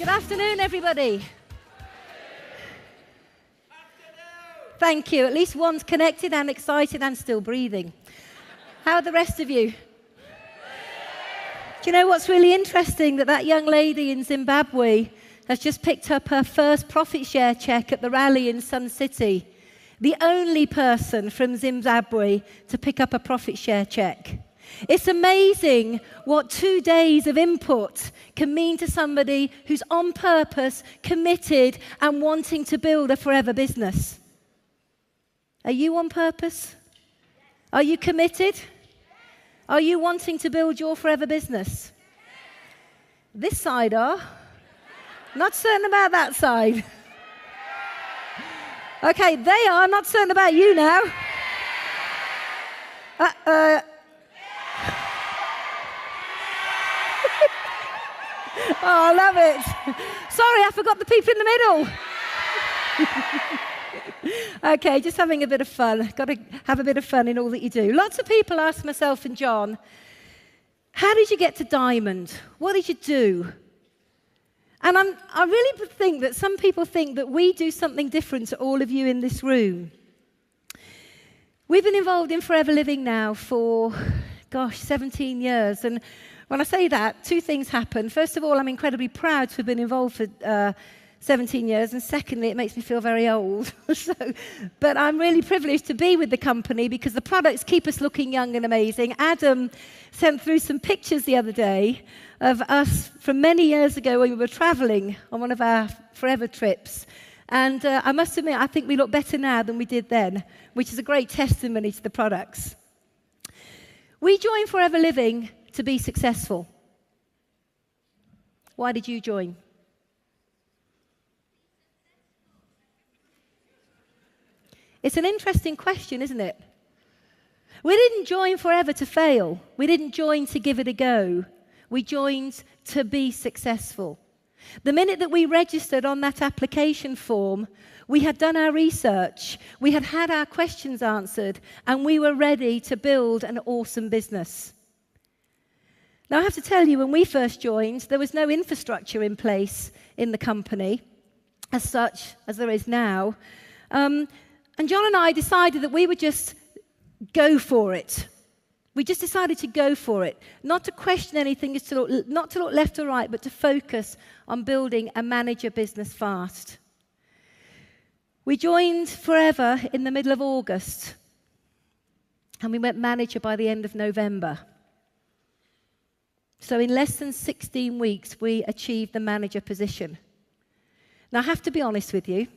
Good afternoon, everybody. Thank you. At least one's connected and excited and still breathing. How are the rest of you? Do you know what's really interesting? That young lady in Zimbabwe has just picked up her first profit share check at the rally in Sun City. The only person from Zimbabwe to pick up a profit share check. It's amazing what 2 days of input can mean to somebody who's on purpose, committed, and wanting to build a forever business. Are you on purpose? Are you committed? Are you wanting to build your forever business? This side are. Not certain about that side. Okay, they are. Not certain about you now. Oh, I love it. Sorry, I forgot the people in the middle. Okay, just having a bit of fun. Got to have a bit of fun in all that you do. Lots of people ask myself and John, how did you get to Diamond? What did you do? And I really think that some people think that we do something different to all of you in this room. We've been involved in Forever Living now for, 17 years. And when I say that, two things happen. First of all, I'm incredibly proud to have been involved for 17 years. And secondly, it makes me feel very old. But I'm really privileged to be with the company because the products keep us looking young and amazing. Adam sent through some pictures the other day of us from many years ago when we were traveling on one of our forever trips. And I must admit, I think we look better now than we did then, which is a great testimony to the products. We joined Forever Living to be successful. Why did you join? It's an interesting question, isn't it? We didn't join Forever to fail. We didn't join to give it a go. We joined to be successful. The minute that we registered on that application form, we had done our research, we had had our questions answered, and we were ready to build an awesome business. Now, I have to tell you, when we first joined, there was no infrastructure in place in the company, as such as there is now. And John and I decided that we would just go for it. We just decided to go for it, not to question anything, not to look left or right, but to focus on building a manager business fast. We joined Forever in the middle of August, and we went manager by the end of November. So in less than 16 weeks, we achieved the manager position. Now, I have to be honest with you.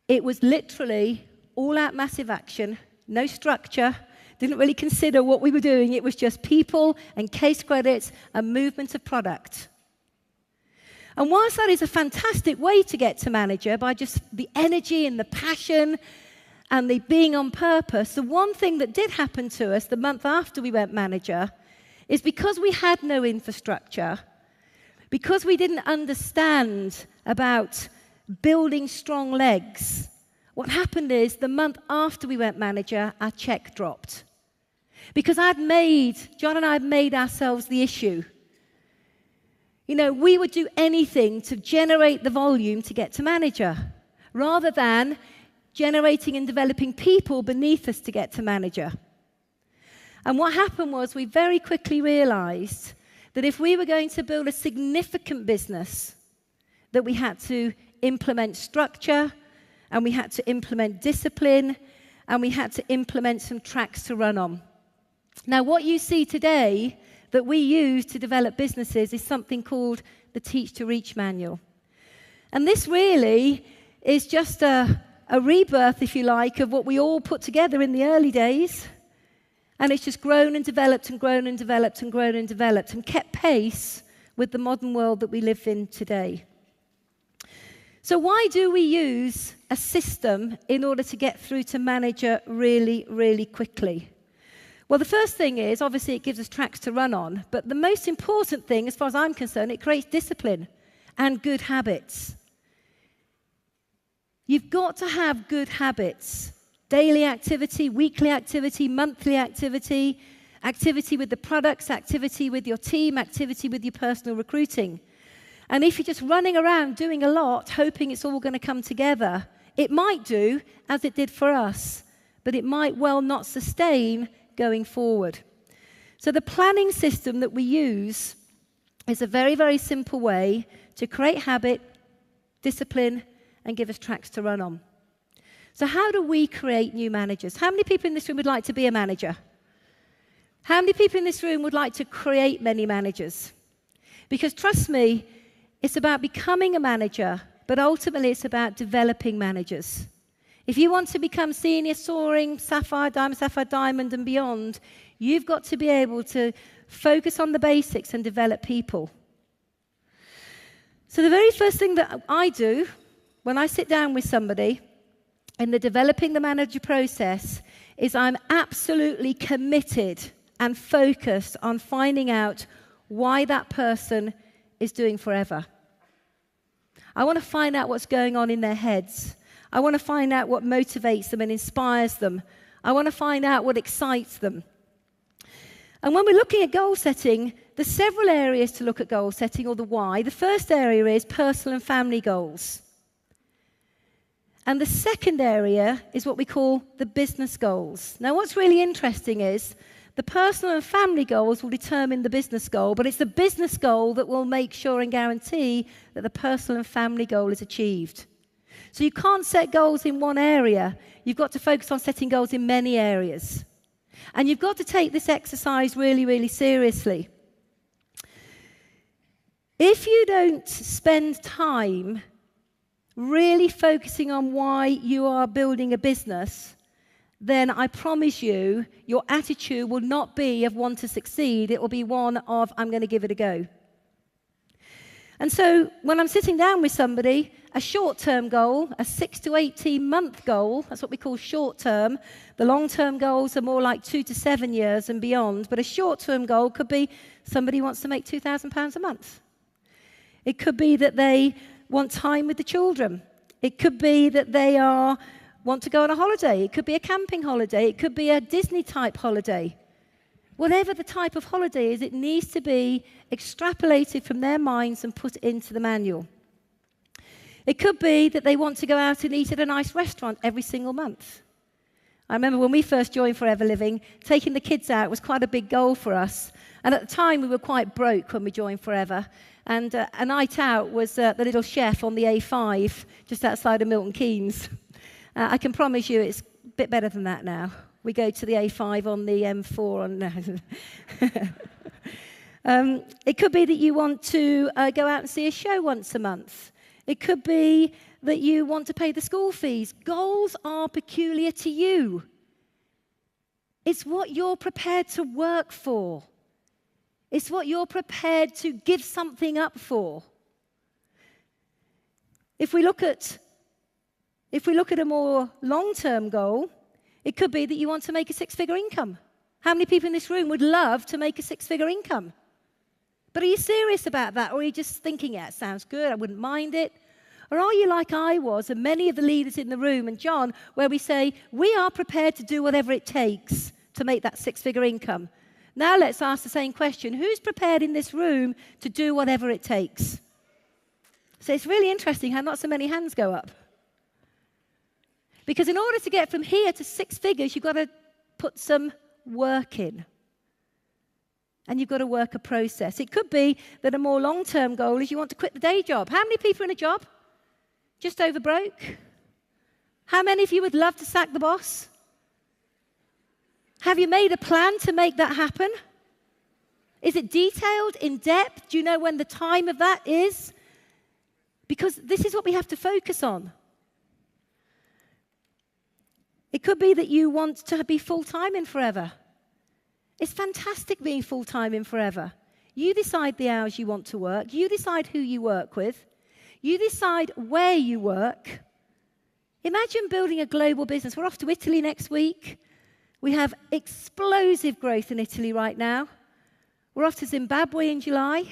It was literally all-out massive action, no structure, didn't really consider what we were doing. It was just people and case credits and movement of product. And whilst that is a fantastic way to get to manager by just the energy and the passion and the being on purpose, the one thing that did happen to us the month after we went manager is because we had no infrastructure, because we didn't understand about building strong legs, what happened is the month after we went manager, our check dropped. Because John and I had made ourselves the issue. You know, we would do anything to generate the volume to get to manager, rather than generating and developing people beneath us to get to manager. And what happened was we very quickly realized that if we were going to build a significant business, that we had to implement structure, and we had to implement discipline, and we had to implement some tracks to run on. Now, what you see today that we use to develop businesses is something called the Teach to Reach manual. And this really is just a rebirth, if you like, of what we all put together in the early days. And it's just grown and developed and grown and developed and grown and developed and kept pace with the modern world that we live in today. So why do we use a system in order to get through to manager really, really quickly? Well, the first thing is, obviously, it gives us tracks to run on. But the most important thing, as far as I'm concerned, it creates discipline and good habits. You've got to have good habits. Daily activity, weekly activity, monthly activity, activity with the products, activity with your team, activity with your personal recruiting. And if you're just running around doing a lot, hoping it's all going to come together, it might do, as it did for us, but it might well not sustain going forward. So the planning system that we use is a very, very simple way to create habit, discipline, and give us tracks to run on. So how do we create new managers? How many people in this room would like to be a manager? How many people in this room would like to create many managers? Because trust me, it's about becoming a manager, but ultimately it's about developing managers. If you want to become senior, soaring, sapphire, diamond, and beyond, you've got to be able to focus on the basics and develop people. So the very first thing that I do when I sit down with somebody in the developing the manager process is I'm absolutely committed and focused on finding out why that person is doing forever. I want to find out what's going on in their heads. I want to find out what motivates them and inspires them. I want to find out what excites them. And when we're looking at goal setting, there's several areas to look at goal setting, or the why. The first area is personal and family goals. And the second area is what we call the business goals. Now, what's really interesting is the personal and family goals will determine the business goal, but it's the business goal that will make sure and guarantee that the personal and family goal is achieved. So you can't set goals in one area. You've got to focus on setting goals in many areas. And you've got to take this exercise really, really seriously. If you don't spend time really focusing on why you are building a business, then I promise you, your attitude will not be of want to succeed. It will be one of, I'm going to give it a go. And so when I'm sitting down with somebody, a short-term goal, a 6 to 18-month goal, that's what we call short-term. The long-term goals are more like 2 to 7 years and beyond. But a short-term goal could be somebody wants to make £2,000 a month. It could be that they want time with the children. It could be that they want to go on a holiday. It could be a camping holiday. It could be a Disney-type holiday. Whatever the type of holiday is, it needs to be extrapolated from their minds and put into the manual. It could be that they want to go out and eat at a nice restaurant every single month. I remember when we first joined Forever Living, taking the kids out was quite a big goal for us. And at the time, we were quite broke when we joined Forever. And a night out was the Little Chef on the A5, just outside of Milton Keynes. I can promise you it's a bit better than that now. We go to the A5 on the M4. It could be that you want to go out and see a show once a month. It could be that you want to pay the school fees. Goals are peculiar to you. It's what you're prepared to work for. It's what you're prepared to give something up for. If we look at a more long-term goal, it could be that you want to make a 6-figure income. How many people in this room would love to make a 6-figure income? But are you serious about that? Or are you just thinking, yeah, it sounds good, I wouldn't mind it? Or are you like I was, and many of the leaders in the room, and John, where we say, we are prepared to do whatever it takes to make that 6-figure income? Now let's ask the same question. Who's prepared in this room to do whatever it takes? So it's really interesting how not so many hands go up. Because in order to get from here to 6 figures, you've got to put some work in. And you've got to work a process. It could be that a more long-term goal is you want to quit the day job. How many people are in a job? Just over broke? How many of you would love to sack the boss? Have you made a plan to make that happen? Is it detailed, in depth? Do you know when the time of that is? Because this is what we have to focus on. It could be that you want to be full-time in Forever. It's fantastic being full-time in Forever. You decide the hours you want to work. You decide who you work with. You decide where you work. Imagine building a global business. We're off to Italy next week. We have explosive growth in Italy right now. We're off to Zimbabwe in July.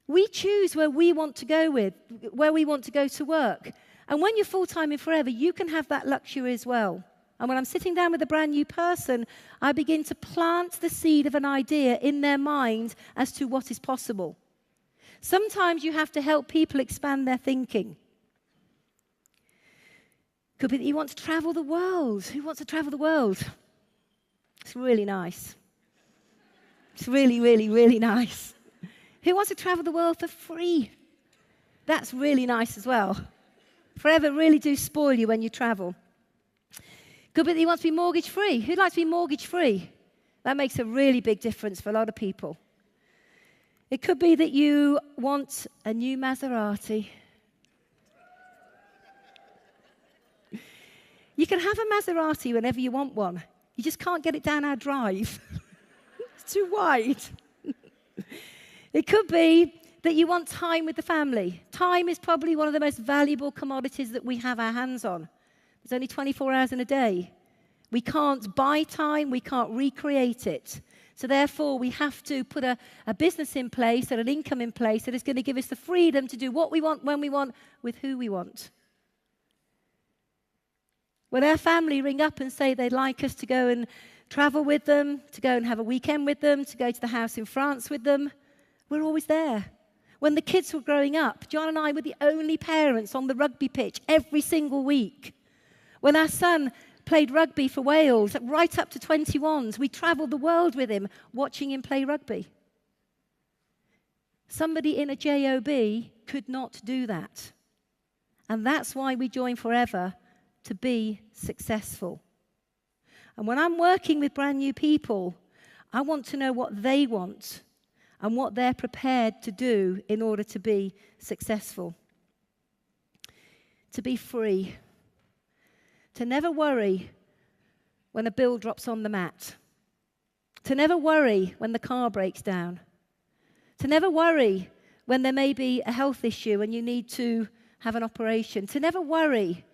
We choose where we want to go to work. And when you're full-time in Forever, you can have that luxury as well. And when I'm sitting down with a brand new person, I begin to plant the seed of an idea in their mind as to what is possible. Sometimes you have to help people expand their thinking. Could be that you want to travel the world. Who wants to travel the world? It's really nice. It's really, really, really nice. Who wants to travel the world for free? That's really nice as well. Forever really do spoil you when you travel. Could be that you want to be mortgage-free. Who'd like to be mortgage-free? That makes a really big difference for a lot of people. It could be that you want a new Maserati. You can have a Maserati whenever you want one. You just can't get it down our drive. It's too wide. It could be that you want time with the family. Time is probably one of the most valuable commodities that we have our hands on. There's only 24 hours in a day. We can't buy time, we can't recreate it. So therefore, we have to put a business in place and an income in place that is going to give us the freedom to do what we want, when we want, with who we want. When our family ring up and say they'd like us to go and travel with them, to go and have a weekend with them, to go to the house in France with them, we're always there. When the kids were growing up, John and I were the only parents on the rugby pitch every single week. When our son played rugby for Wales, right up to 21s, we travelled the world with him, watching him play rugby. Somebody in a JOB could not do that. And that's why we join Forever, to be successful. And when I'm working with brand new people, I want to know what they want and what they're prepared to do in order to be successful. To be free. To never worry when a bill drops on the mat. To never worry when the car breaks down. To never worry when there may be a health issue and you need to have an operation. To never worry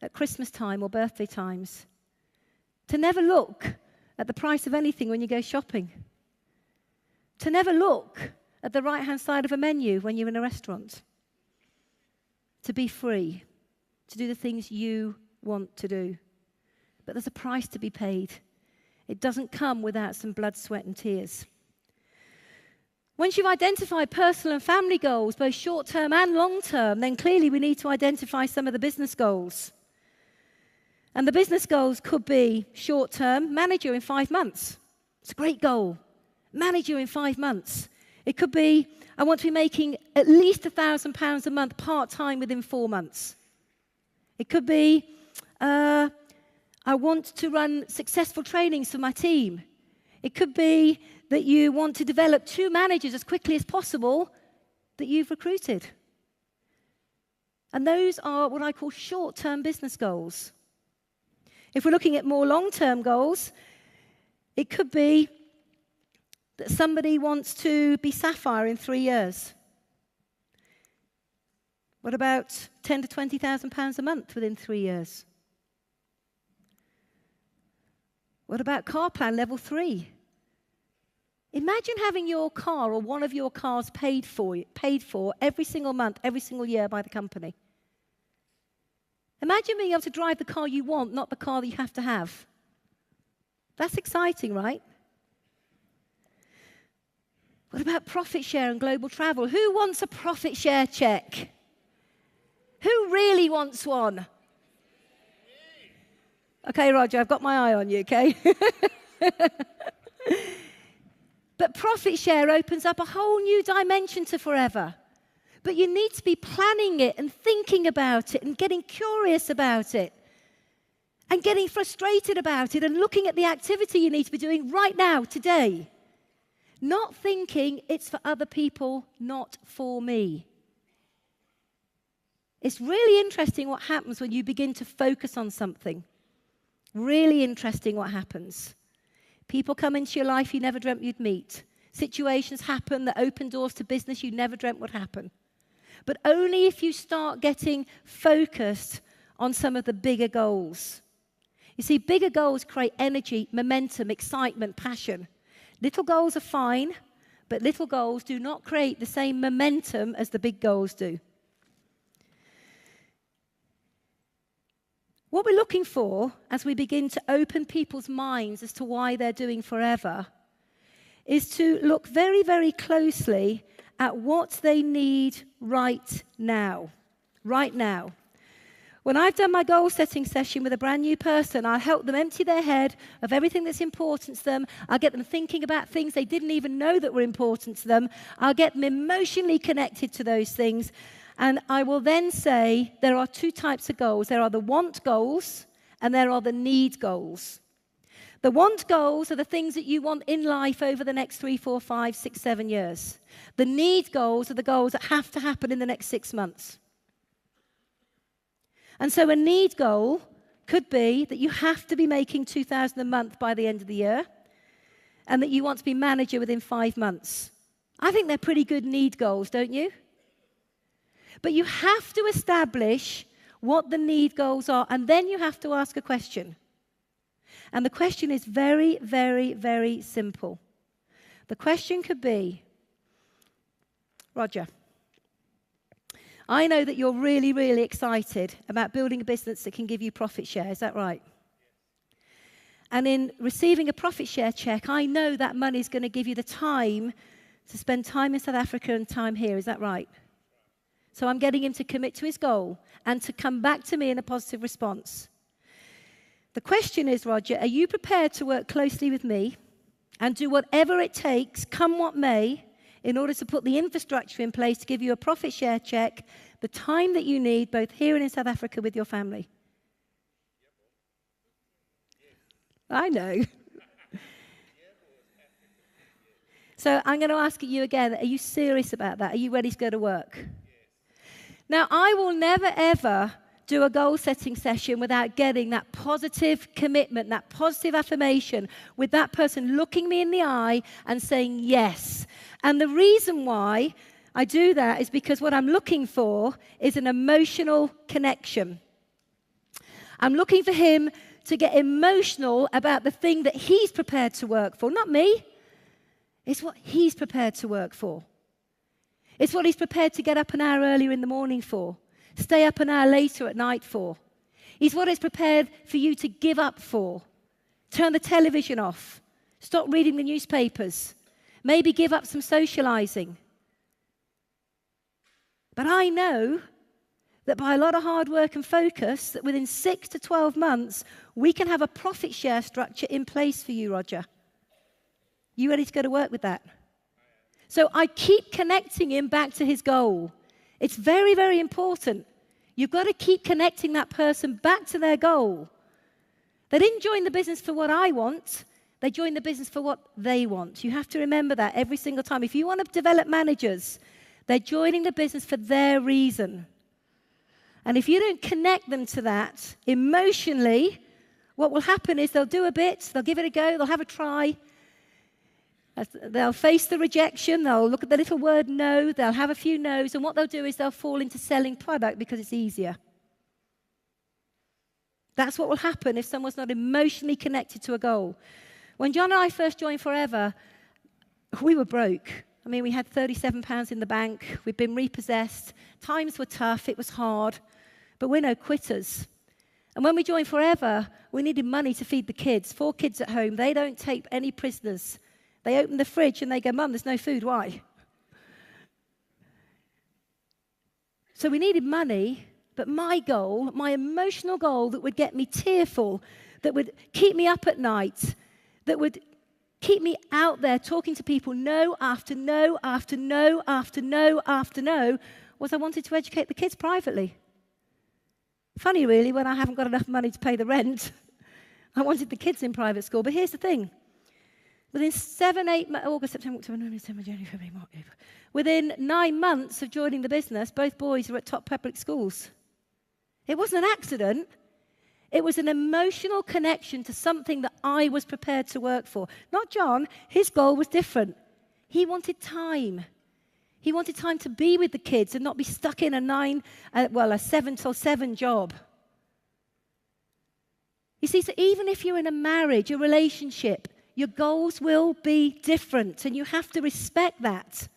at Christmas time or birthday times. To never look at the price of anything when you go shopping. To never look at the right-hand side of a menu when you're in a restaurant. To be free. To do the things you want to do. But there's a price to be paid. It doesn't come without some blood, sweat, and tears. Once you've identified personal and family goals, both short-term and long-term, then clearly we need to identify some of the business goals. And the business goals could be short-term, manage you in 5 months. It's a great goal. Manage you in 5 months. It could be, I want to be making at least £1,000 a month part-time within 4 months. It could be, I want to run successful trainings for my team. It could be that you want to develop 2 managers as quickly as possible that you've recruited. And those are what I call short-term business goals. If we're looking at more long-term goals, it could be that somebody wants to be Sapphire in 3 years. What about £10,000 to £20,000 a month within 3 years? What about car plan level 3? Imagine having your car or one of your cars paid for every single month, every single year by the company. Imagine being able to drive the car you want, not the car that you have to have. That's exciting, right? What about profit share and global travel? Who wants a profit share check? Who really wants one? Okay, Roger, I've got my eye on you, okay? But profit share opens up a whole new dimension to Forever. But you need to be planning it and thinking about it and getting curious about it and getting frustrated about it and looking at the activity you need to be doing right now, today. Not thinking it's for other people, not for me. It's really interesting what happens when you begin to focus on something. Really interesting what happens. People come into your life you never dreamt you'd meet. Situations happen that open doors to business you never dreamt would happen. But only if you start getting focused on some of the bigger goals. You see, bigger goals create energy, momentum, excitement, passion. Little goals are fine, but little goals do not create the same momentum as the big goals do. What we're looking for as we begin to open people's minds as to why they're doing Forever is to look very, very closely at what they need right now. Right now. When I've done my goal-setting session with a brand new person, I'll help them empty their head of everything that's important to them. I'll get them thinking about things they didn't even know that were important to them. I'll get them emotionally connected to those things. And I will then say there are two types of goals. There are the want goals and there are the need goals. The want goals are the things that you want in life over the next 3, 4, 5, 6, 7 years. The need goals are the goals that have to happen in the next 6 months. And so a need goal could be that you have to be making $2,000 a month by the end of the year and that you want to be manager within 5 months. I think they're pretty good need goals, don't you? But you have to establish what the need goals are, and then you have to ask a question. And the question is very, very, very simple. The question could be, Roger, I know that you're really, really excited about building a business that can give you profit share. Is that right? And in receiving a profit share check, I know that money is going to give you the time to spend time in South Africa and time here. Is that right? So I'm getting him to commit to his goal and to come back to me in a positive response. The question is, Roger, are you prepared to work closely with me and do whatever it takes, come what may, in order to put the infrastructure in place to give you a profit share check, the time that you need, both here and in South Africa with your family? I know. So I'm going to ask you again, are you serious about that? Are you ready to go to work? Now, I will never, ever do a goal-setting session without getting that positive commitment, that positive affirmation with that person looking me in the eye and saying yes. And the reason why I do that is because what I'm looking for is an emotional connection. I'm looking for him to get emotional about the thing that he's prepared to work for, not me. It's what he's prepared to work for. It's what he's prepared to get up an hour earlier in the morning for, stay up an hour later at night for. It's what he's prepared for you to give up for. Turn the television off. Stop reading the newspapers. Maybe give up some socializing. But I know that by a lot of hard work and focus, that within 6 to 12 months, we can have a profit share structure in place for you, Roger. You ready to go to work with that? So I keep connecting him back to his goal. It's very, very important. You've got to keep connecting that person back to their goal. They didn't join the business for what I want. They join the business for what they want. You have to remember that every single time. If you want to develop managers, they're joining the business for their reason. And if you don't connect them to that emotionally, what will happen is they'll do a bit, they'll give it a go, they'll have a try. They'll face the rejection, they'll look at the little word no, they'll have a few no's, and what they'll do is they'll fall into selling product because it's easier. That's what will happen if someone's not emotionally connected to a goal. When John and I first joined Forever, we were broke. I mean, we had £37 in the bank, we'd been repossessed, times were tough, it was hard, but we're no quitters. And when we joined Forever, we needed money to feed the kids. 4 kids at home, they don't take any prisoners. They open the fridge and they go, Mum, there's no food, why? So we needed money, but my goal, my emotional goal that would get me tearful, that would keep me up at night, that would keep me out there talking to people no after no after no after no after no, was I wanted to educate the kids privately. Funny, really, when I haven't got enough money to pay the rent. I wanted the kids in private school. But here's the thing. Within 7, 8 August, September, October, November, December, January, February, March, April. Within 9 months of joining the business, both boys were at top public schools. It wasn't an accident. It was an emotional connection to something that I was prepared to work for. Not John. His goal was different. He wanted time. He wanted time to be with the kids and not be stuck in a 7 till 7 job. You see, so even if you're in a marriage, a relationship, your goals will be different, and you have to respect that.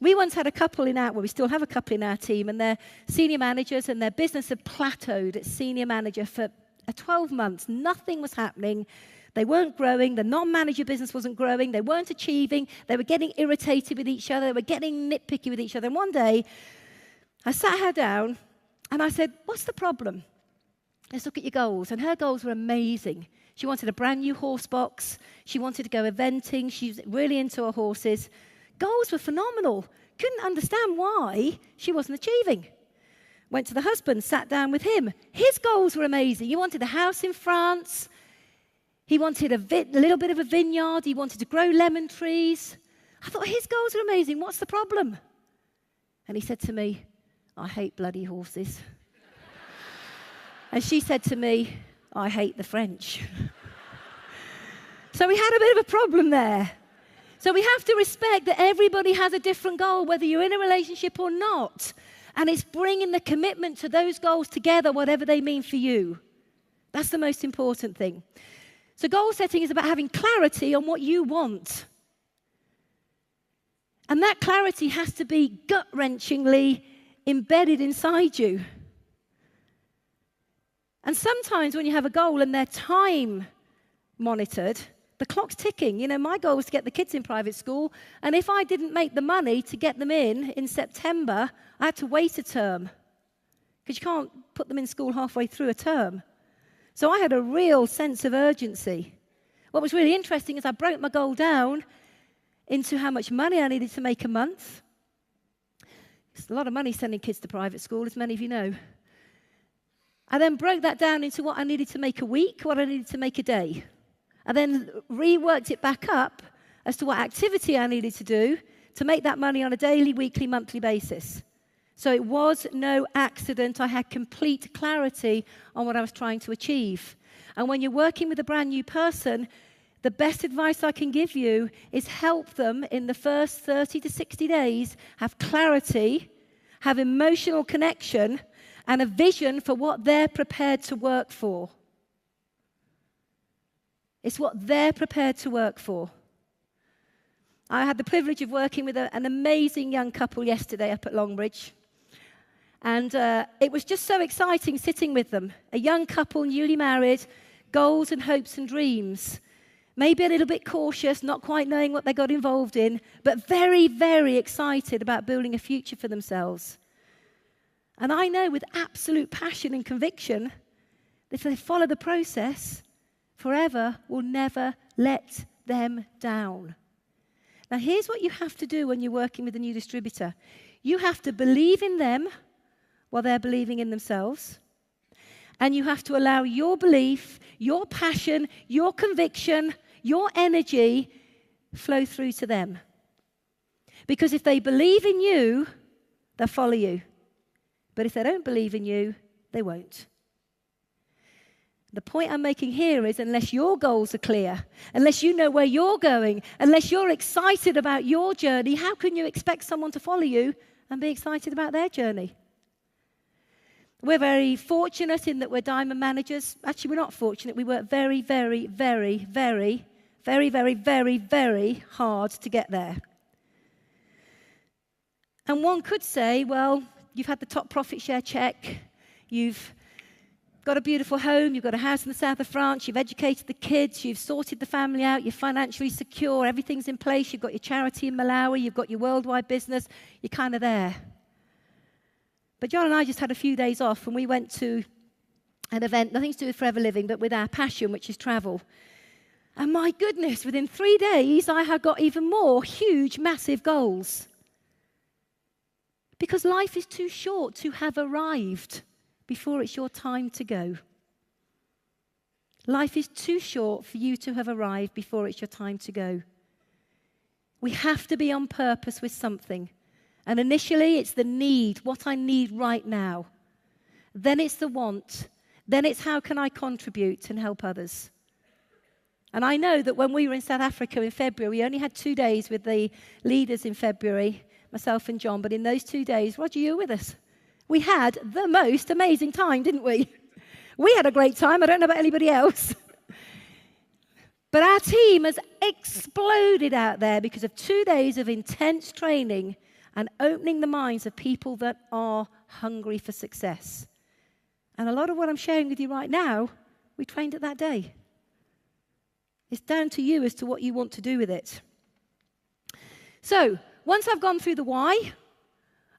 We once had a couple we still have a couple in our team, and they're senior managers, and their business had plateaued at senior manager for 12 months. Nothing was happening. They weren't growing. The non-manager business wasn't growing. They weren't achieving. They were getting irritated with each other. They were getting nitpicky with each other. And one day, I sat her down and I said, what's the problem? Let's look at your goals. And her goals were amazing. She wanted a brand new horse box. She wanted to go eventing. She was really into her horses. Goals were phenomenal. Couldn't understand why she wasn't achieving. Went to the husband, sat down with him. His goals were amazing. He wanted a house in France. He wanted a little bit of a vineyard. He wanted to grow lemon trees. I thought, his goals are amazing. What's the problem? And he said to me, I hate bloody horses. And she said to me, I hate the French. So we had a bit of a problem there. So we have to respect that everybody has a different goal, whether you're in a relationship or not. And it's bringing the commitment to those goals together, whatever they mean for you. That's the most important thing. So goal setting is about having clarity on what you want. And that clarity has to be gut-wrenchingly embedded inside you. And sometimes when you have a goal and they're time monitored, the clock's ticking. You know, my goal was to get the kids in private school, and if I didn't make the money to get them in September, I had to wait a term, because you can't put them in school halfway through a term. So I had a real sense of urgency. What was really interesting is I broke my goal down into how much money I needed to make a month. It's a lot of money sending kids to private school, as many of you know. I then broke that down into what I needed to make a week, what I needed to make a day. I then reworked it back up as to what activity I needed to do to make that money on a daily, weekly, monthly basis. So it was no accident. I had complete clarity on what I was trying to achieve. And when you're working with a brand new person, the best advice I can give you is help them in the first 30 to 60 days have clarity, have emotional connection, and a vision for what they're prepared to work for. It's what they're prepared to work for. I had the privilege of working with an amazing young couple yesterday up at Longbridge. And it was just so exciting sitting with them. A young couple, newly married, goals and hopes and dreams. Maybe a little bit cautious, not quite knowing what they got involved in, but very, very excited about building a future for themselves. And I know with absolute passion and conviction that if they follow the process, forever will never let them down. Now, here's what you have to do when you're working with a new distributor. You have to believe in them while they're believing in themselves. And you have to allow your belief, your passion, your conviction, your energy flow through to them. Because if they believe in you, they'll follow you. But if they don't believe in you, they won't. The point I'm making here is unless your goals are clear, unless you know where you're going, unless you're excited about your journey, how can you expect someone to follow you and be excited about their journey? We're very fortunate in that we're diamond managers. Actually, we're not fortunate. We work very, very, very, very, very, very, very, very hard to get there. And one could say, well, you've had the top profit share check, you've got a beautiful home, you've got a house in the south of France, you've educated the kids, you've sorted the family out, you're financially secure, everything's in place, you've got your charity in Malawi, you've got your worldwide business, you're kind of there. But John and I just had a few days off and we went to an event, nothing to do with Forever Living, but with our passion, which is travel. And my goodness, within 3 days, I had got even more huge, massive goals. Because life is too short to have arrived before it's your time to go. Life is too short for you to have arrived before it's your time to go. We have to be on purpose with something. And initially, it's the need, what I need right now. Then it's the want. Then it's how can I contribute and help others. And I know that when we were in South Africa in February, we only had 2 days with the leaders in February, myself and John, but in those 2 days, Roger, you were with us. We had the most amazing time, didn't we? We had a great time. I don't know about anybody else. But our team has exploded out there because of 2 days of intense training and opening the minds of people that are hungry for success. And a lot of what I'm sharing with you right now, we trained at that day. It's down to you as to what you want to do with it. So, once I've gone through the why,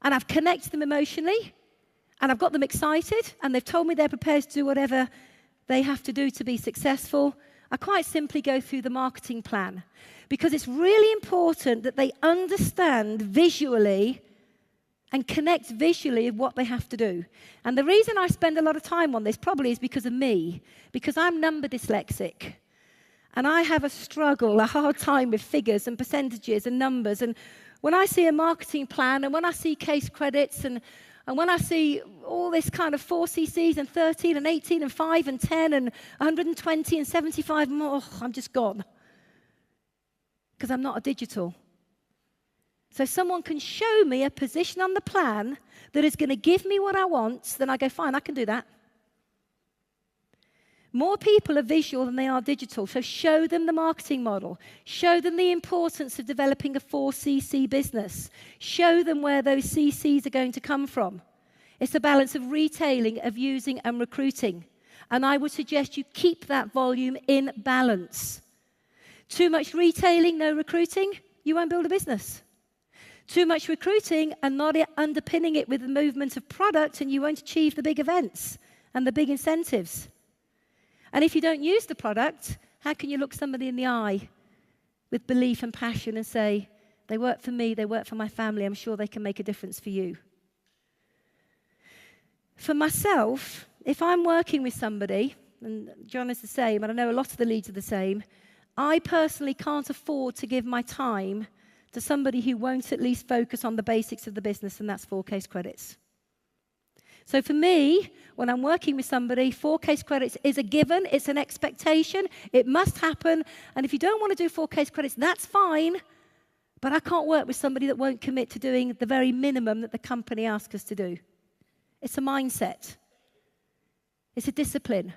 and I've connected them emotionally, and I've got them excited, and they've told me they're prepared to do whatever they have to do to be successful, I quite simply go through the marketing plan. Because it's really important that they understand visually and connect visually with what they have to do. And the reason I spend a lot of time on this probably is because of me, because I'm number dyslexic. And I have a hard time with figures and percentages and numbers. And when I see a marketing plan and when I see case credits and when I see all this kind of 4 CCs and 13 and 18 and 5 and 10 and 120 and 75 more, I'm just gone. Because I'm not a digital. So if someone can show me a position on the plan that is going to give me what I want, then I go, fine, I can do that. More people are visual than they are digital, so show them the marketing model. Show them the importance of developing a 4cc business. Show them where those CCs are going to come from. It's a balance of retailing, of using and recruiting. And I would suggest you keep that volume in balance. Too much retailing, no recruiting, you won't build a business. Too much recruiting and not underpinning it with the movement of product, and you won't achieve the big events and the big incentives. And if you don't use the product, how can you look somebody in the eye with belief and passion and say, they work for me, they work for my family, I'm sure they can make a difference for you. For myself, if I'm working with somebody, and John is the same, and I know a lot of the leads are the same, I personally can't afford to give my time to somebody who won't at least focus on the basics of the business, and that's 4 case credits. So for me, when I'm working with somebody, 4 case credits is a given, it's an expectation, it must happen, and if you don't want to do 4 case credits, that's fine, but I can't work with somebody that won't commit to doing the very minimum that the company asks us to do. It's a mindset. It's a discipline.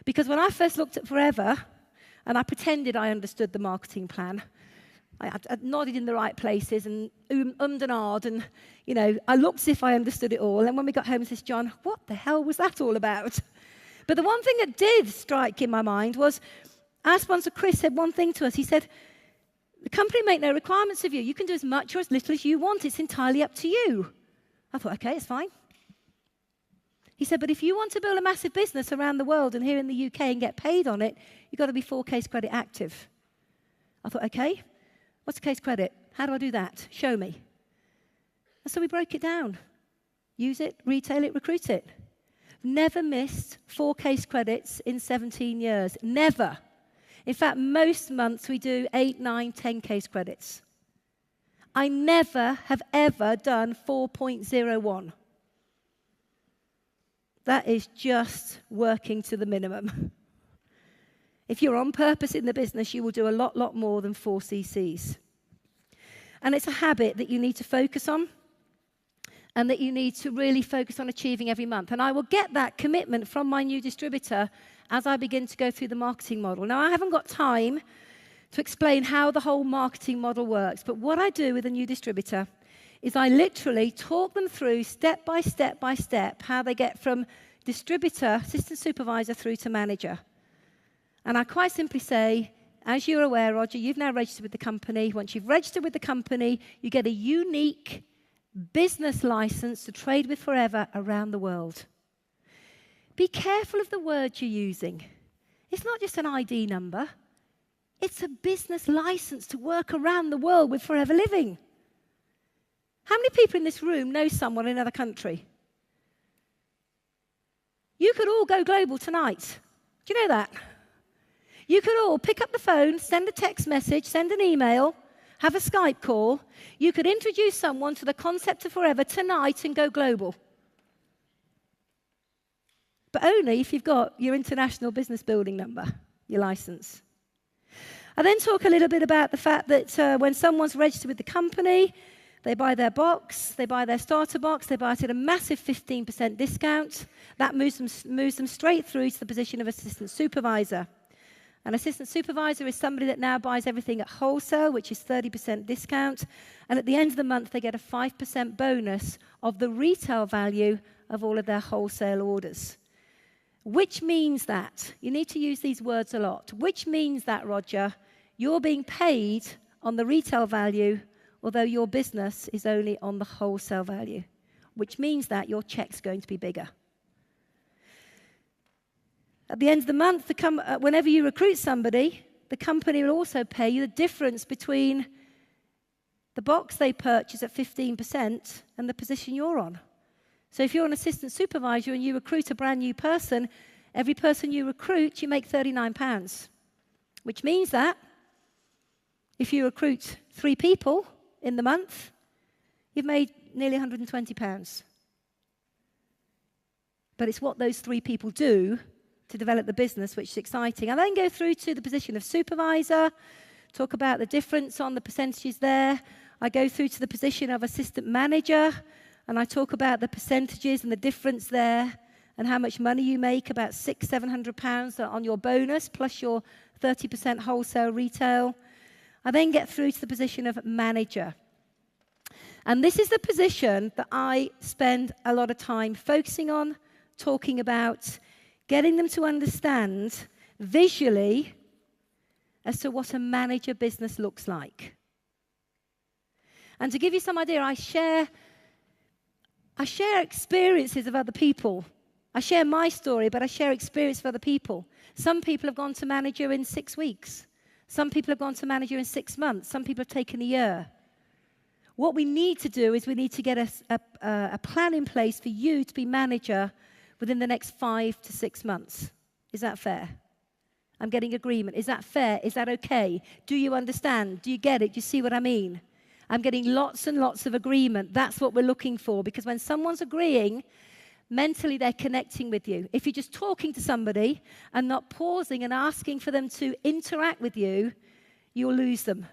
Because when I first looked at Forever, and I pretended I understood the marketing plan, I nodded in the right places and and ahed, and, I looked as if I understood it all. And when we got home, I said, John, what the hell was that all about? But the one thing that did strike in my mind was our sponsor, Chris, said one thing to us. He said, the company make no requirements of you. You can do as much or as little as you want. It's entirely up to you. I thought, okay, it's fine. He said, but if you want to build a massive business around the world and here in the UK and get paid on it, you've got to be 4 case credit active. I thought, okay. What's a case credit? How do I do that? Show me. And so we broke it down. Use it, retail it, recruit it. Never missed 4 case credits in 17 years. Never. In fact, most months we do 8, 9, 10 case credits. I never have ever done 4.01. That is just working to the minimum. If you're on purpose in the business, you will do a lot more than 4 CCs. And it's a habit that you need to focus on and that you need to really focus on achieving every month. And I will get that commitment from my new distributor as I begin to go through the marketing model. Now, I haven't got time to explain how the whole marketing model works, but what I do with a new distributor is I literally talk them through step by step how they get from distributor, assistant supervisor through to manager. And I quite simply say, as you're aware, Roger, you've now registered with the company. Once you've registered with the company, you get a unique business license to trade with Forever around the world. Be careful of the words you're using. It's not just an ID number. It's a business license to work around the world with Forever Living. How many people in this room know someone in another country? You could all go global tonight. Do you know that? You could all pick up the phone, send a text message, send an email, have a Skype call. You could introduce someone to the concept of Forever tonight and go global. But only if you've got your international business building number, your license. I then talk a little bit about the fact that when someone's registered with the company, they buy their box, they buy their starter box, they buy it at a massive 15% discount. That moves them straight through to the position of assistant supervisor. An assistant supervisor is somebody that now buys everything at wholesale, which is 30% discount. And at the end of the month, they get a 5% bonus of the retail value of all of their wholesale orders. Which means that, you need to use these words a lot, which means that, Roger, you're being paid on the retail value, although your business is only on the wholesale value, which means that your check's going to be bigger. At the end of the month, whenever you recruit somebody, the company will also pay you the difference between the box they purchase at 15% and the position you're on. So if you're an assistant supervisor and you recruit a brand new person, every person you recruit, you make £39, which means that if you recruit 3 people in the month, you've made nearly £120. But it's what those 3 people do to develop the business, which is exciting. I then go through to the position of supervisor, talk about the difference on the percentages there. I go through to the position of assistant manager, and I talk about the percentages and the difference there and how much money you make, about £600-700 on your bonus, plus your 30% wholesale retail. I then get through to the position of manager. And this is the position that I spend a lot of time focusing on, talking about, getting them to understand visually as to what a manager business looks like. And to give you some idea, I share experiences of other people. I share my story, but I share experience of other people. Some people have gone to manager in 6 weeks. Some people have gone to manager in 6 months. Some people have taken a year. What we need to do is we need to get a plan in place for you to be manager within the next 5 to 6 months. Is that fair? I'm getting agreement. Is that fair? Is that okay? Do you understand? Do you get it? Do you see what I mean? I'm getting lots and lots of agreement. That's what we're looking for, because when someone's agreeing, mentally they're connecting with you. If you're just talking to somebody and not pausing and asking for them to interact with you, you'll lose them.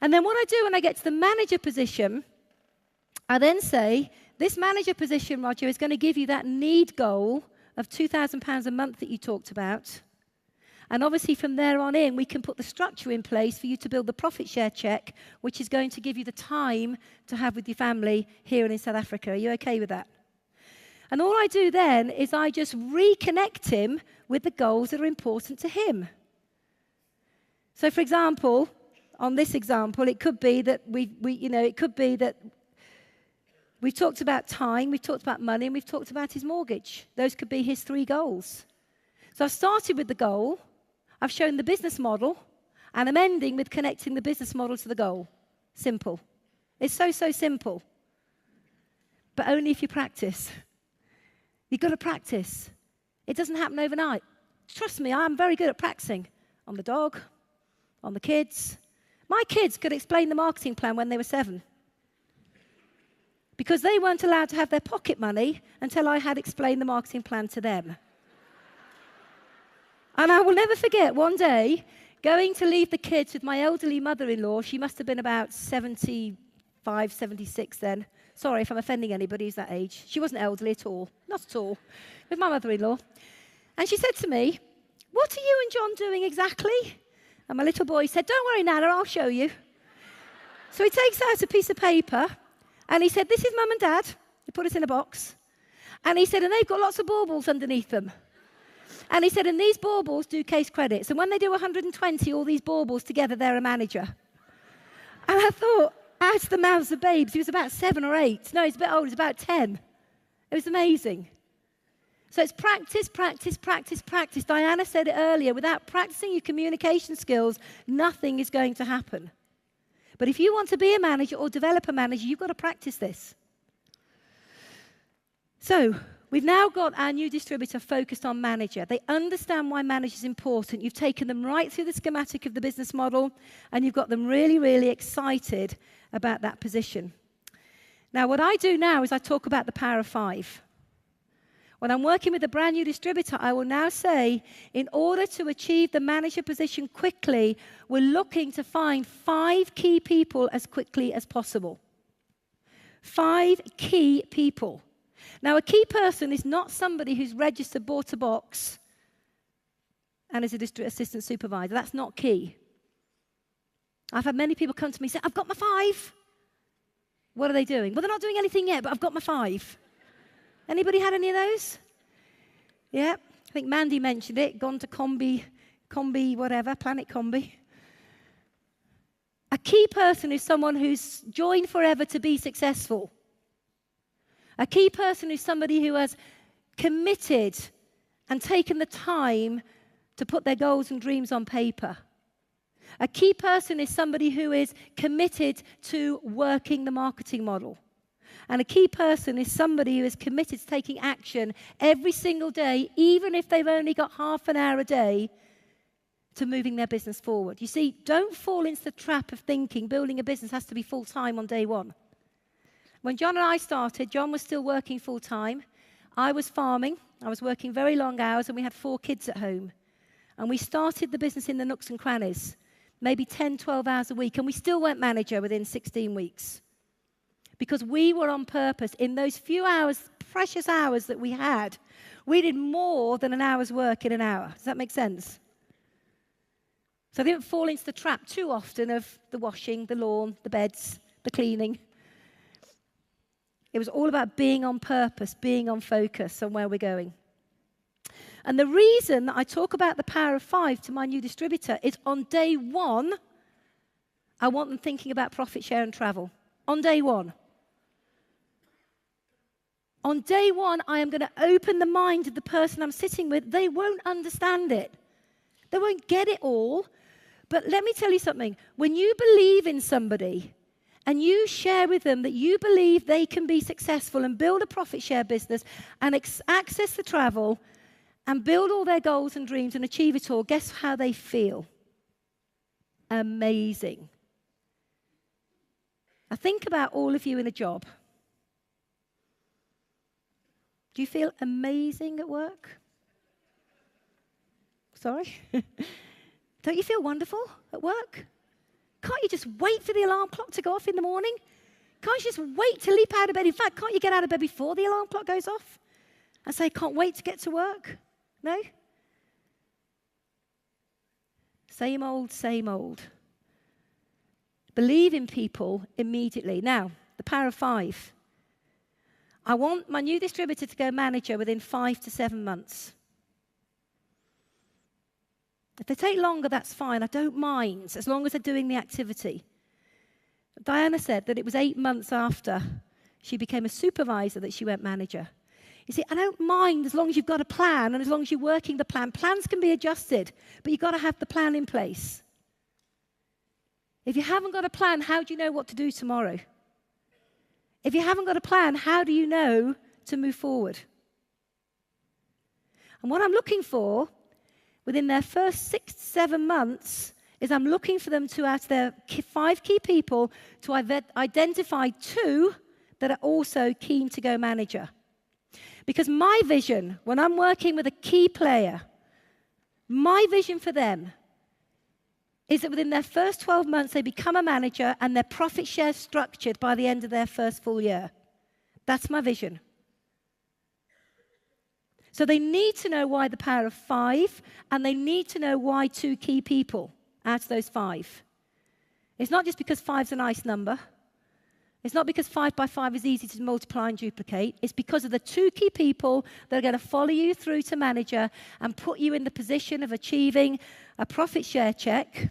And then what I do when I get to the manager position, I then say, this manager position, Roger, is going to give you that need goal of £2,000 a month that you talked about. And obviously from there on in, we can put the structure in place for you to build the profit share check, which is going to give you the time to have with your family here and in South Africa. Are you okay with that? And all I do then is I just reconnect him with the goals that are important to him. So for example, on this example, it could be that we've talked about time, we've talked about money, and we've talked about his mortgage. Those could be his 3 goals. So I've started with the goal, I've shown the business model, and I'm ending with connecting the business model to the goal. Simple. It's so, so simple. But only if you practice. You've got to practice. It doesn't happen overnight. Trust me, I'm very good at practicing. On the dog, on the kids. My kids could explain the marketing plan when they were 7. Because they weren't allowed to have their pocket money until I had explained the marketing plan to them. And I will never forget one day going to leave the kids with my elderly mother-in-law. She must have been about 75, 76 then. Sorry if I'm offending anybody who's that age. She wasn't elderly at all. Not at all. With my mother-in-law. And she said to me, "What are you and John doing exactly?" And my little boy said, "Don't worry, Nana, I'll show you." So he takes out a piece of paper and he said, "This is Mum and Dad." He put it in a box. And he said, "And they've got lots of baubles underneath them." And he said, "And these baubles do case credits. And when they do 120, all these baubles together, they're a manager." And I thought, out of the mouths of babes, he was about 7 or 8. No, he's a bit older, he's about 10. It was amazing. So it's practice, practice, practice, practice. Diana said it earlier, without practicing your communication skills, nothing is going to happen. But if you want to be a manager or develop a manager, you've got to practice this. So we've now got our new distributor focused on manager. They understand why manager is important. You've taken them right through the schematic of the business model, and you've got them really, really excited about that position. Now, what I do now is I talk about the power of 5. When I'm working with a brand new distributor, I will now say, in order to achieve the manager position quickly, we're looking to find 5 key people as quickly as possible. 5 key people. Now, a key person is not somebody who's registered, bought a box, and is a district assistant supervisor. That's not key. I've had many people come to me and say, "I've got my 5. What are they doing? Well, they're not doing anything yet, but I've got my 5. Anybody had any of those? Yeah, I think Mandy mentioned it, gone to Combi whatever, Planet Combi. A key person is someone who's joined forever to be successful. A key person is somebody who has committed and taken the time to put their goals and dreams on paper. A key person is somebody who is committed to working the marketing model. And a key person is somebody who is committed to taking action every single day, even if they've only got half an hour a day, to moving their business forward. You see, don't fall into the trap of thinking building a business has to be full-time on day one. When John and I started, John was still working full-time. I was farming. I was working very long hours, and we had 4 kids at home. And we started the business in the nooks and crannies, maybe 10, 12 hours a week, and we still weren't manager within 16 weeks. Because we were on purpose. In those few hours, precious hours that we had, we did more than an hour's work in an hour. Does that make sense? So I didn't fall into the trap too often of the washing, the lawn, the beds, the cleaning. It was all about being on purpose, being on focus on where we're going. And the reason that I talk about the power of 5 to my new distributor is on day one, I want them thinking about profit share and travel. On day one. On day one, I am going to open the mind of the person I'm sitting with. They won't understand it. They won't get it all. But let me tell you something. When you believe in somebody and you share with them that you believe they can be successful and build a profit share business and access the travel and build all their goals and dreams and achieve it all, guess how they feel? Amazing. I think about all of you in a job. Do you feel amazing at work? Sorry? Don't you feel wonderful at work? Can't you just wait for the alarm clock to go off in the morning? Can't you just wait to leap out of bed? In fact, can't you get out of bed before the alarm clock goes off and say, can't wait to get to work? No? Same old, same old. Believe in people immediately. Now, the power of 5. I want my new distributor to go manager within 5 to 7 months. If they take longer, that's fine. I don't mind, as long as they're doing the activity. Diana said that it was 8 months after she became a supervisor that she went manager. You see, I don't mind as long as you've got a plan and as long as you're working the plan. Plans can be adjusted, but you've got to have the plan in place. If you haven't got a plan, how do you know what to do tomorrow? If you haven't got a plan, how do you know to move forward? And what I'm looking for within their first 6 to 7 months is I'm looking for them to, out of their 5 key people, to identify 2 that are also keen to go manager. Because my vision, when I'm working with a key player, my vision for them is that within their first 12 months, they become a manager and their profit share structured by the end of their first full year. That's my vision. So they need to know why the power of 5, and they need to know why 2 key people out of those 5. It's not just because 5's a nice number. It's not because 5 by 5 is easy to multiply and duplicate. It's because of the 2 key people that are going to follow you through to manager and put you in the position of achieving a profit share check,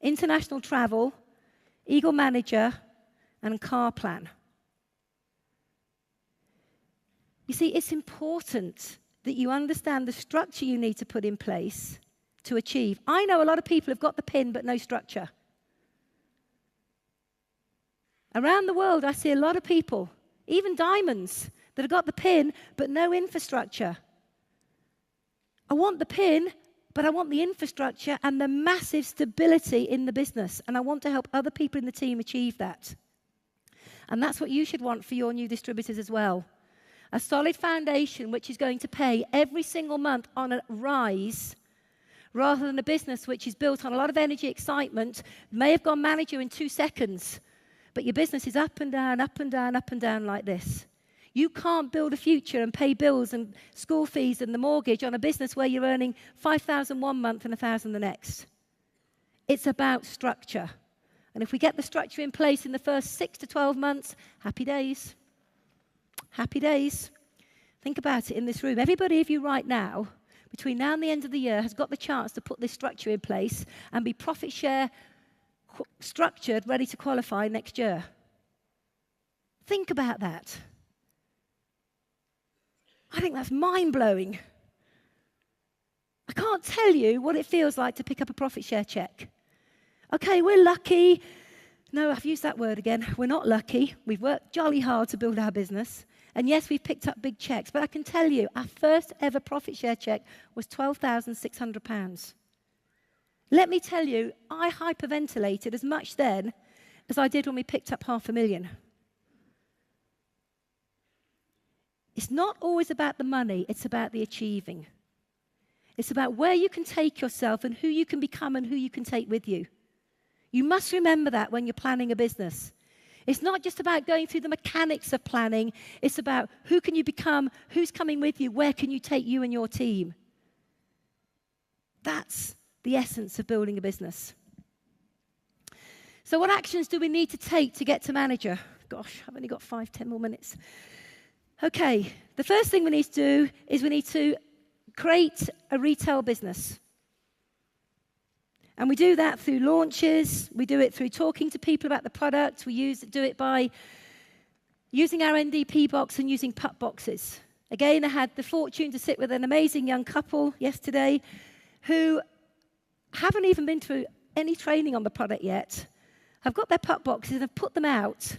international travel, Eagle manager, and car plan. You see, it's important that you understand the structure you need to put in place to achieve. I know a lot of people have got the pin but no structure. Around the world, I see a lot of people, even diamonds, that have got the pin but no infrastructure. I want the pin, but I want the infrastructure and the massive stability in the business. And I want to help other people in the team achieve that. And that's what you should want for your new distributors as well. A solid foundation which is going to pay every single month on a rise, rather than a business which is built on a lot of energy, excitement, may have gone manager in 2 seconds, but your business is up and down, up and down, up and down like this. You can't build a future and pay bills and school fees and the mortgage on a business where you're earning 5,000 one month and 1,000 the next. It's about structure. And if we get the structure in place in the first 6 to 12 months, happy days. Happy days. Think about it in this room. Everybody of you right now, between now and the end of the year, has got the chance to put this structure in place and be profit share structured, ready to qualify next year. Think about that. I think that's mind-blowing. I can't tell you what it feels like to pick up a profit share check. Okay, we're lucky. No, I've used that word again. We're not lucky. We've worked jolly hard to build our business. And yes, we've picked up big checks. But I can tell you, our first ever profit share check was £12,600. Let me tell you, I hyperventilated as much then as I did when we picked up £500,000. It's not always about the money, it's about the achieving. It's about where you can take yourself and who you can become and who you can take with you. You must remember that when you're planning a business. It's not just about going through the mechanics of planning. It's about who can you become, who's coming with you, where can you take you and your team. That's the essence of building a business. So what actions do we need to take to get to manager? Gosh, I've only got 5-10 more minutes. Okay, the first thing we need to do is we need to create a retail business. And we do that through launches. We do it through talking to people about the product. We do it by using our NDP box and using pup boxes. Again, I had the fortune to sit with an amazing young couple yesterday who haven't even been through any training on the product yet, have got their pup boxes and have put them out.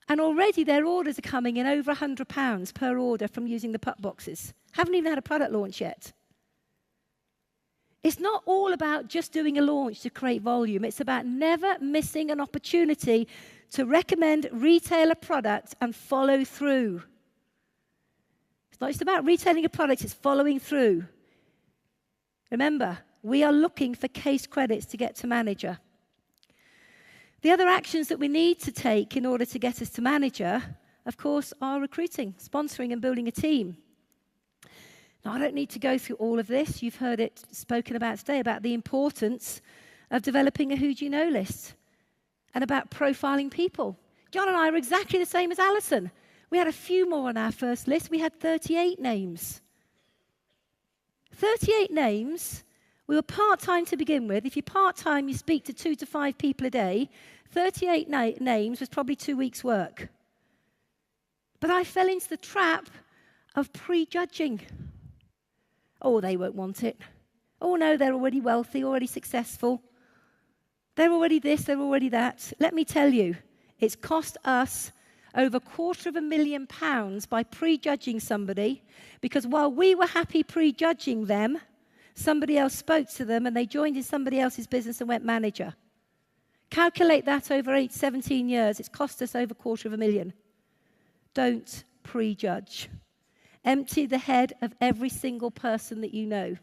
And already their orders are coming in over £100 per order from using the pup boxes. Haven't even had a product launch yet. It's not all about just doing a launch to create volume. It's about never missing an opportunity to recommend retailer products and follow through. It's not just about retailing a product, it's following through. Remember, we are looking for case credits to get to manager. The other actions that we need to take in order to get us to manager, of course, are recruiting, sponsoring and building a team. Now, I don't need to go through all of this. You've heard it spoken about today, about the importance of developing a who do you know list and about profiling people. John and I are exactly the same as Alison. We had a few more on our first list. We had 38 names. 38 names. We were part-time to begin with. If you're part-time, you speak to 2 to 5 people a day. 38 names was probably 2 weeks' work. But I fell into the trap of prejudging. Oh, they won't want it. Oh, no, they're already wealthy, already successful. They're already this, they're already that. Let me tell you, it's cost us over £250,000 by prejudging somebody, because while we were happy prejudging them, somebody else spoke to them and they joined in somebody else's business and went manager. Calculate that over 17 years. It's cost us over £250,000. Don't prejudge. Empty the head of every single person that you know.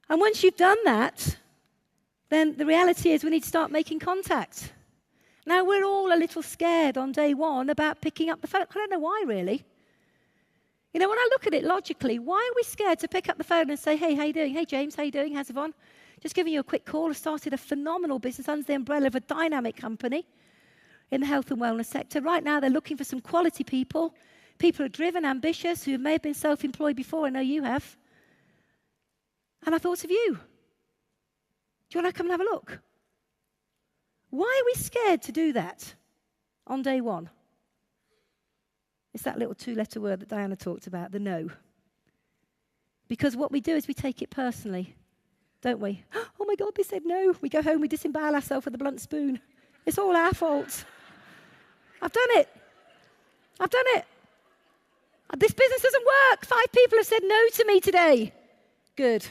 And once you've done that, then the reality is we need to start making contact. Now, we're all a little scared on day one about picking up the phone. I don't know why, really. You know, when I look at it logically, why are we scared to pick up the phone and say, hey, how you doing? Hey, James, how you doing? How's Yvonne? Just giving you a quick call. I started a phenomenal business under the umbrella of a dynamic company in the health and wellness sector. Right now, they're looking for some quality people. People who are driven, ambitious, who may have been self-employed before. I know you have. And I thought of you. Do you want to come and have a look? Why are we scared to do that on day one? It's that little 2-letter word that Diana talked about, the no. Because what we do is we take it personally, don't we? Oh my God, they said no. We go home, we disembowel ourselves with a blunt spoon. It's all our fault. I've done it. I've done it. This business doesn't work. 5 people have said no to me today. Good.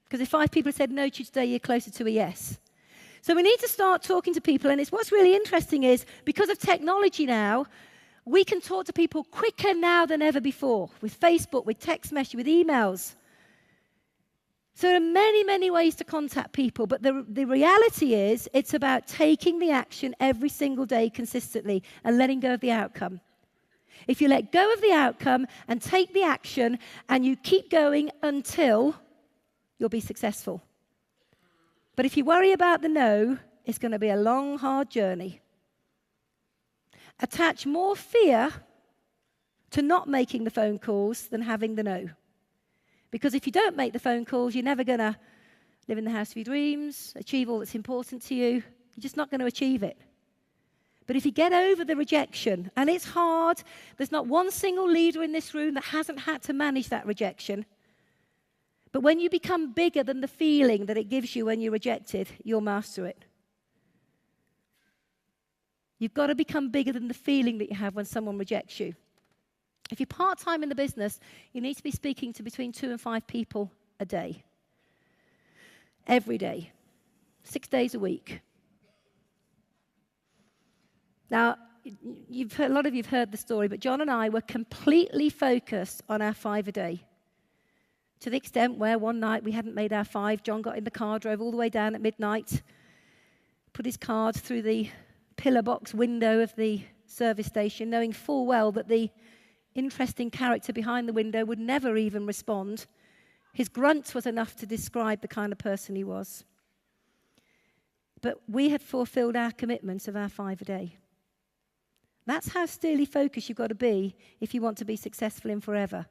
Because if 5 people have said no to you today, you're closer to a yes. So we need to start talking to people. And it's what's really interesting is, because of technology now, we can talk to people quicker now than ever before, with Facebook, with text message, with emails. So there are many, many ways to contact people. But the reality is, it's about taking the action every single day consistently and letting go of the outcome. If you let go of the outcome and take the action and you keep going until you'll be successful. But if you worry about the no, it's going to be a long, hard journey. Attach more fear to not making the phone calls than having the no. Because if you don't make the phone calls, you're never going to live in the house of your dreams, achieve all that's important to you. You're just not going to achieve it. But if you get over the rejection, and it's hard, there's not one single leader in this room that hasn't had to manage that rejection. But when you become bigger than the feeling that it gives you when you're rejected, you'll master it. You've got to become bigger than the feeling that you have when someone rejects you. If you're part-time in the business, you need to be speaking to between 2 and 5 people a day. Every day. 6 days a week. Now, a lot of you have heard the story, but John and I were completely focused on our 5 a day. To the extent where one night we hadn't made our 5, John got in the car, drove all the way down at midnight, put his card through the pillar box window of the service station, knowing full well that the interesting character behind the window would never even respond. His grunt was enough to describe the kind of person he was. But we had fulfilled our commitments of our 5 a day. That's how steely focused you've got to be if you want to be successful in forever.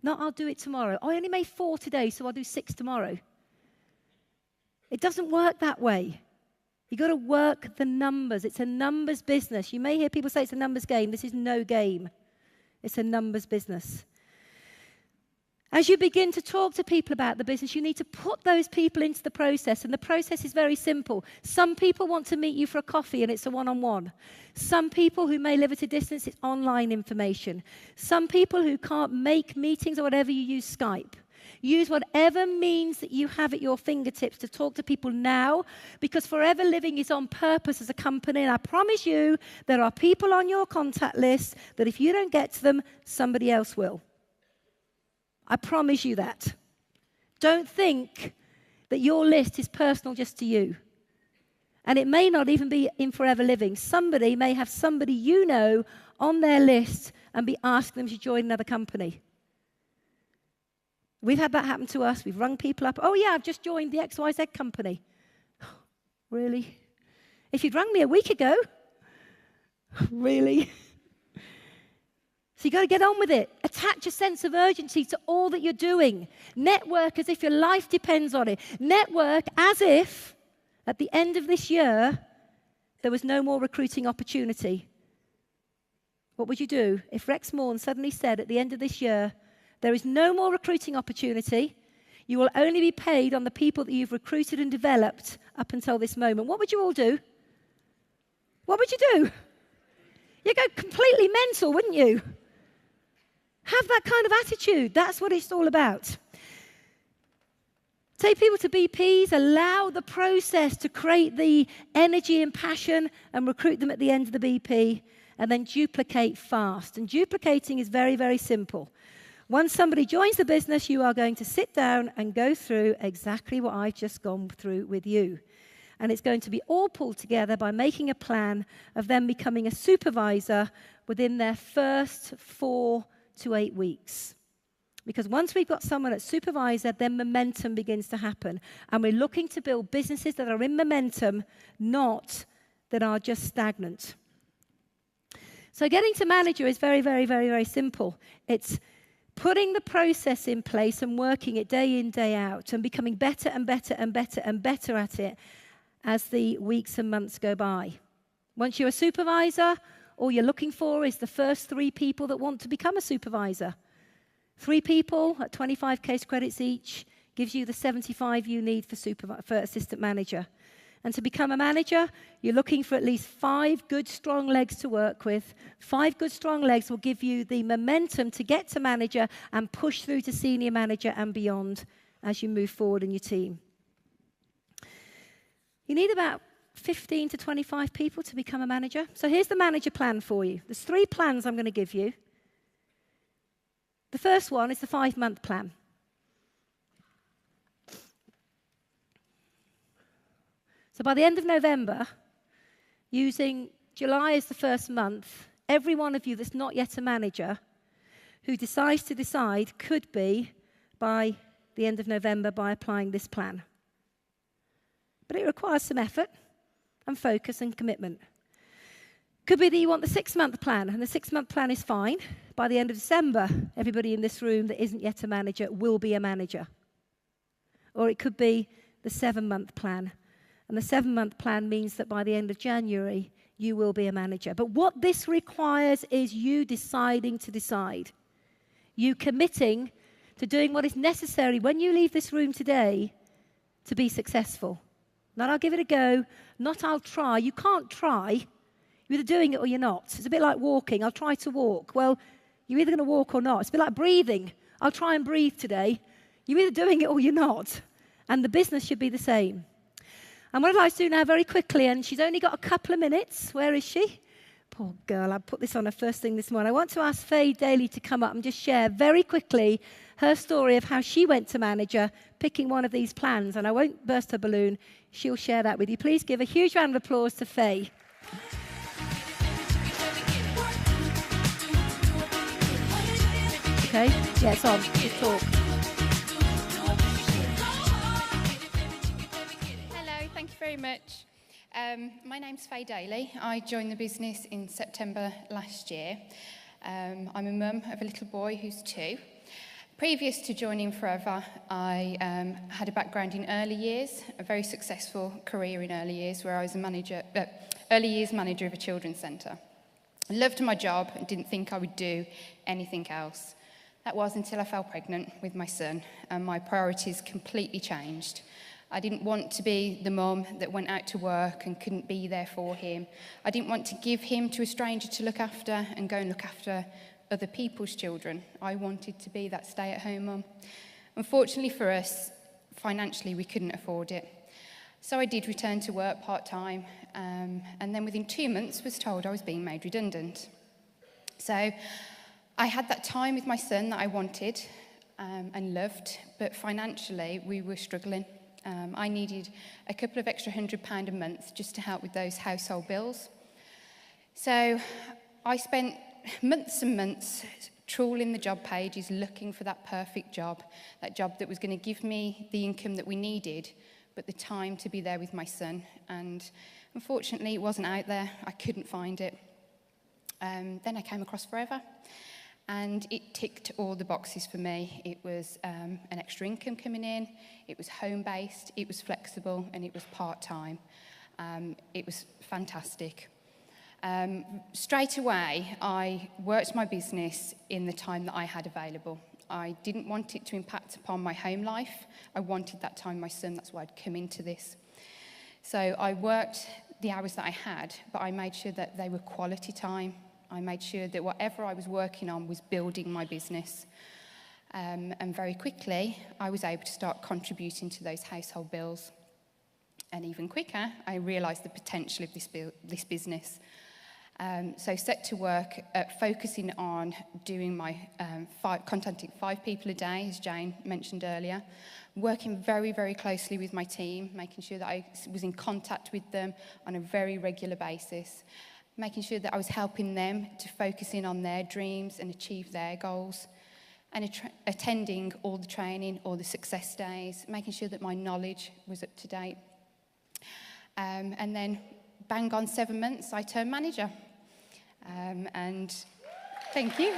Not, I'll do it tomorrow. I only made 4 today, so I'll do 6 tomorrow. It doesn't work that way. You've got to work the numbers. It's a numbers business. You may hear people say it's a numbers game. This is no game. It's a numbers business. As you begin to talk to people about the business, you need to put those people into the process. And the process is very simple. Some people want to meet you for a coffee and it's a one-on-one. Some people who may live at a distance, it's online information. Some people who can't make meetings or whatever, you use Skype. Use whatever means that you have at your fingertips to talk to people now, because Forever Living is on purpose as a company, and I promise you there are people on your contact list that if you don't get to them, somebody else will. I promise you that. Don't think that your list is personal just to you. And it may not even be in Forever Living. Somebody may have somebody you know on their list and be asking them to join another company. We've had that happen to us. We've rung people up. Oh, yeah, I've just joined the XYZ company. Really? If you'd rung me a week ago? Really? So you've got to get on with it. Attach a sense of urgency to all that you're doing. Network as if your life depends on it. Network as if, at the end of this year, there was no more recruiting opportunity. What would you do if Rex Morn suddenly said at the end of this year, there is no more recruiting opportunity. You will only be paid on the people that you've recruited and developed up until this moment. What would you all do? What would you do? You'd go completely mental, wouldn't you? Have that kind of attitude. That's what it's all about. Take people to BPs, allow the process to create the energy and passion and recruit them at the end of the BP, and then duplicate fast. And duplicating is very, very simple. Once somebody joins the business, you are going to sit down and go through exactly what I've just gone through with you. And it's going to be all pulled together by making a plan of them becoming a supervisor within their first 4 to 8 weeks. Because once we've got someone at supervisor, then momentum begins to happen. And we're looking to build businesses that are in momentum, not that are just stagnant. So getting to manager is very, very, very, very simple. It's putting the process in place and working it day in, day out, and becoming better and better and better and better at it as the weeks and months go by. Once you're a supervisor, all you're looking for is the first 3 people that want to become a supervisor. 3 people at 25 case credits each gives you the 75 you need for assistant manager. And to become a manager, you're looking for at least 5 good, strong legs to work with. 5 good, strong legs will give you the momentum to get to manager and push through to senior manager and beyond as you move forward in your team. You need about 15 to 25 people to become a manager. So here's the manager plan for you. There's 3 plans I'm going to give you. The first one is the 5-month plan. So by the end of November, using July as the first month, every one of you that's not yet a manager who decides to decide could be by the end of November by applying this plan. But it requires some effort and focus and commitment. Could be that you want the 6-month plan, and the 6-month plan is fine. By the end of December, everybody in this room that isn't yet a manager will be a manager. Or it could be the 7-month plan. And the 7-month plan means that by the end of January, you will be a manager. But what this requires is you deciding to decide. You committing to doing what is necessary when you leave this room today to be successful. Not I'll give it a go, not I'll try. You can't try. You're either doing it or you're not. It's a bit like walking. I'll try to walk. Well, you're either going to walk or not. It's a bit like breathing. I'll try and breathe today. You're either doing it or you're not. And the business should be the same. And what I'd like to do now very quickly, and she's only got a couple of minutes. Where is she? Poor girl, I put this on her first thing this morning. I want to ask Faye Daly to come up and just share very quickly her story of how she went to manager, picking one of these plans. And I won't burst her balloon. She'll share that with you. Please give a huge round of applause to Faye. Okay, yeah, it's on. Just talk. Hello, thank you very much. My name's Faye Daly. I joined the business in September last year. I'm a mum of a little boy who's 2. Previous to joining Forever, I had a background in early years, a very successful career in early years where I was a early years manager of a children's centre. I loved my job and didn't think I would do anything else. That was until I fell pregnant with my son, and my priorities completely changed. I didn't want to be the mum that went out to work and couldn't be there for him. I didn't want to give him to a stranger to look after and go and look after other people's children. I wanted to be that stay-at-home mum. Unfortunately for us, financially we couldn't afford it. So I did return to work part-time, and then within 2 months was told I was being made redundant. So I had that time with my son that I wanted and loved, but financially we were struggling. I needed a couple of extra £100 a month just to help with those household bills. So I spent months and months trawling the job pages, looking for that perfect job, that job that was going to give me the income that we needed, but the time to be there with my son. And unfortunately, it wasn't out there. I couldn't find it. Then I came across Forever. And it ticked all the boxes for me. It was an extra income coming in, it was home-based, it was flexible, and it was part-time. It was fantastic. Straight away, I worked my business in the time that I had available. I didn't want it to impact upon my home life. I wanted that time with my son, that's why I'd come into this. So I worked the hours that I had, but I made sure that they were quality time. I made sure that whatever I was working on was building my business. And very quickly, I was able to start contributing to those household bills. And even quicker, I realised the potential of this business. So set to work at focusing on doing my contacting 5 people a day, as Jane mentioned earlier, working very, very closely with my team, making sure that I was in contact with them on a very regular basis, making sure that I was helping them to focus in on their dreams and achieve their goals, and attending all the training, all the success days, making sure that my knowledge was up to date. And then, bang on 7 months, I turned manager. And thank you.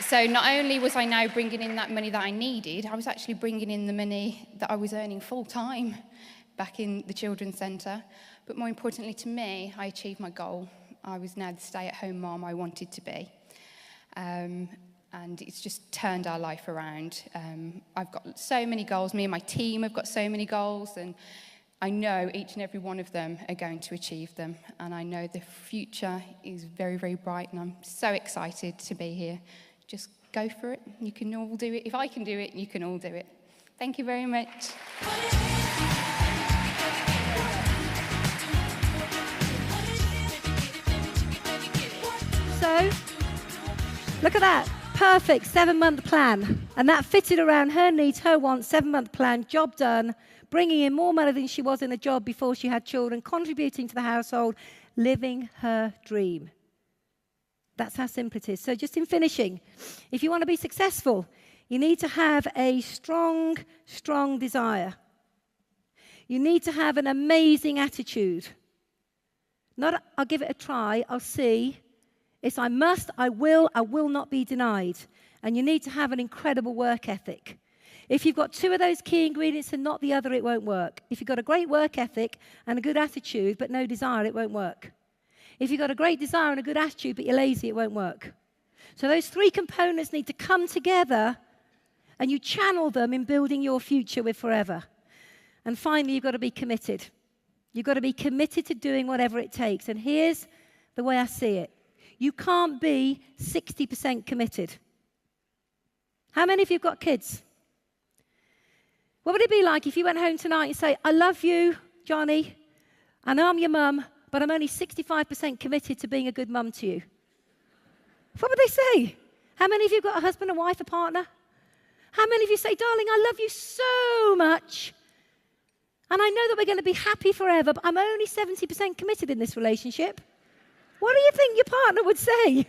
So not only was I now bringing in that money that I needed, I was actually bringing in the money that I was earning full-time back in the children's centre. But more importantly to me, I achieved my goal. I was now the stay-at-home mom I wanted to be. And it's just turned our life around. I've got so many goals. Me and my team have got so many goals, and I know each and every one of them are going to achieve them. And I know the future is very, very bright, and I'm so excited to be here. Just go for it. You can all do it. If I can do it, you can all do it. Thank you very much. So, look at that. Perfect 7-month plan. And that fitted around her needs, her wants, 7-month plan, job done, bringing in more money than she was in a job before she had children, contributing to the household, living her dream. That's how simple it is. So just in finishing, if you want to be successful, you need to have a strong, strong desire. You need to have an amazing attitude. Not, I'll give it a try, I'll see. It's I must, I will not be denied. And you need to have an incredible work ethic. If you've got two of those key ingredients and not the other, it won't work. If you've got a great work ethic and a good attitude but no desire, it won't work. If you've got a great desire and a good attitude but you're lazy, it won't work. So those three components need to come together, and you channel them in building your future with Forever. And finally, you've got to be committed. You've got to be committed to doing whatever it takes. And here's the way I see it. You can't be 60% committed. How many of you have got kids? What would it be like if you went home tonight and say, I love you, Johnny, I know I'm your mum, but I'm only 65% committed to being a good mum to you? What would they say? How many of you have got a husband, a wife, a partner? How many of you say, darling, I love you so much, and I know that we're going to be happy forever, but I'm only 70% committed in this relationship? What do you think your partner would say?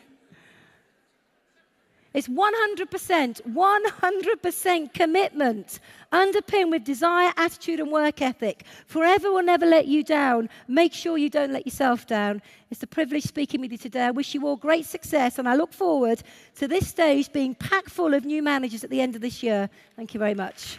It's 100% commitment, underpinned with desire, attitude, and work ethic. Forever will never let you down. Make sure you don't let yourself down. It's a privilege speaking with you today. I wish you all great success, and I look forward to this stage being packed full of new managers at the end of this year. Thank you very much.